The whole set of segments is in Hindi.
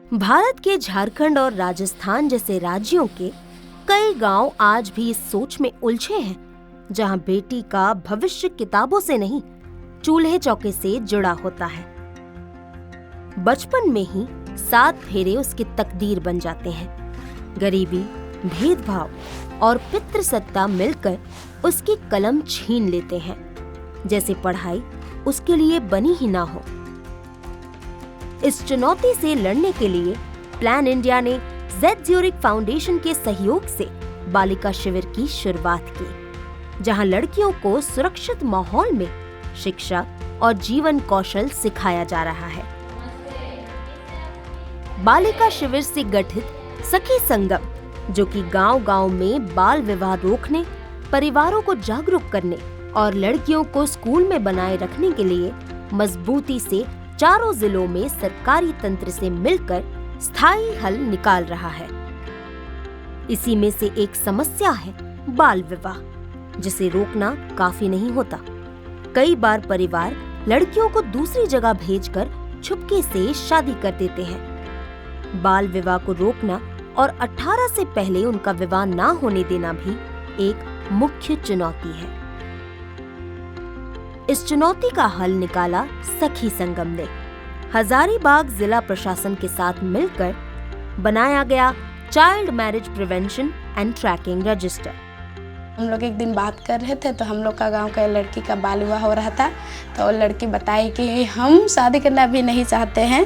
भारत के झारखंड और राजस्थान जैसे राज्यों के कई गांव आज भी इस सोच में उलझे हैं, जहां बेटी का भविष्य किताबों से नहीं, चूल्हे चौके से जुड़ा होता है। बचपन में ही 7 फेरे उसकी तकदीर बन जाते हैं। गरीबी, भेदभाव और पितृसत्ता मिलकर उसकी कलम छीन लेते हैं, जैसे पढ़ाई उसके लिए बनी ही ना हो। इस चुनौती से लड़ने के लिए प्लान इंडिया ने जेड ज्यूरिक फाउंडेशन के सहयोग से बालिका शिविर की शुरुआत की, जहां लड़कियों को सुरक्षित माहौल में शिक्षा और जीवन कौशल सिखाया जा रहा है। बालिका शिविर से गठित सखी संगम, जो कि गांव-गांव में बाल विवाह रोकने, परिवारों को जागरूक करने और लड़कियों को स्कूल में बनाए रखने के लिए मजबूती से चारों जिलों में सरकारी तंत्र से मिलकर स्थायी हल निकाल रहा है। इसी में से एक समस्या है बाल विवाह, जिसे रोकना काफी नहीं होता। कई बार परिवार लड़कियों को दूसरी जगह भेजकर छुपके से शादी कर देते हैं। बाल विवाह को रोकना और 18 से पहले उनका विवाह ना होने देना भी एक मुख्य चुनौती है। इस चुनौती का हल निकाला सखी संगम ने। हजारीबाग जिला प्रशासन के साथ मिलकर बनाया गया child marriage prevention and tracking register. हम लोग एक दिन बात कर रहे थे तो हम लोग का गांव का लड़की का बाल विवाह हो रहा था, तो लड़की बताई कि हम शादी करना भी नहीं चाहते हैं।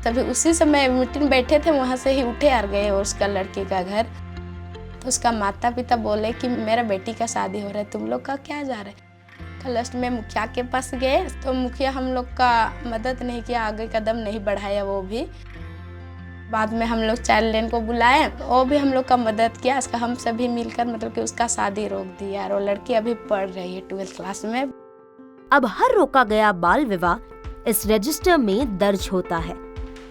तभी उसी समय मीटिंग बैठे थे, वहाँ से ही उठे आ गए और उसका लड़की का घर। तो उसका माता पिता बोले कि मेरा बेटी का शादी हो रहा है, तुम लोग का क्या जा रहा है। लास्ट में मुखिया के पास गए तो मुखिया हम लोग का मदद नहीं किया, आगे कदम नहीं बढ़ाया। वो भी बाद में हम लोग चाइल्ड लाइन को बुलाए, वो भी हम लोग का मदद किया। इसका हम सभी मिलकर मतलब कि उसका शादी रोक दिया और वो लड़की अभी पढ़ रही है 12th क्लास में। अब हर रोका गया बाल विवाह इस रजिस्टर में दर्ज होता है,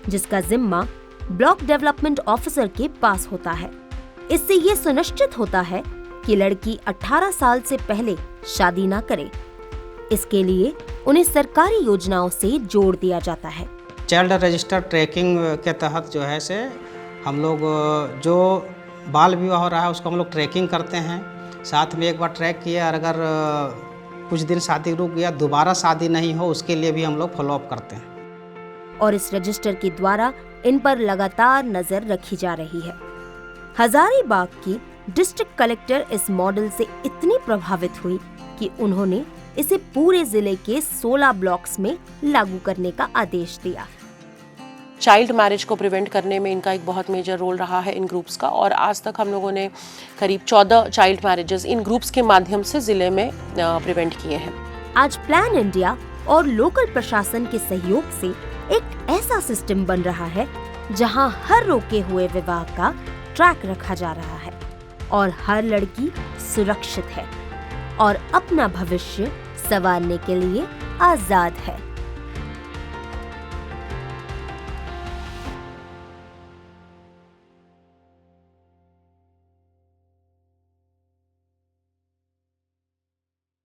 जिसका जिम्मा ब्लॉक डेवलपमेंट ऑफिसर के पास होता है। इससे ये सुनिश्चित होता है कि लड़की 18 साल से पहले शादी ना करे। इसके लिए उन्हें सरकारी योजनाओं से जोड़ दिया जाता है। चाइल्ड रजिस्टर ट्रैकिंग के तहत जो है से हम लोग जो बाल विवाह हो रहा है उसको हम लोग ट्रैकिंग करते हैं। साथ में एक बार ट्रैक किए और अगर कुछ दिन शादी रुक गया, दोबारा शादी नहीं हो, उसके लिए भी हम लोग फॉलोअप करते हैं। और इस रजिस्टर के द्वारा इन पर लगातार नजर रखी जा रही है। हजारीबाग की डिस्ट्रिक्ट कलेक्टर इस मॉडल से इतनी प्रभावित हुई कि उन्होंने इसे पूरे जिले के 16 ब्लॉक्स में लागू करने का आदेश दिया। चाइल्ड मैरिज को प्रिवेंट करने में इनका एक बहुत मेजर रोल रहा है इन ग्रुप्स का, और आज तक हम लोगों ने करीब 14 चाइल्ड मैरिजेस इन ग्रुप्स के माध्यम से जिले में प्रिवेंट किए हैं। आज प्लान इंडिया और लोकल प्रशासन के सहयोग से एक ऐसा सिस्टम बन रहा है जहां हर रोके हुए विवाह का ट्रैक रखा जा रहा है और हर लड़की सुरक्षित है और अपना भविष्य संवारने के लिए आजाद है।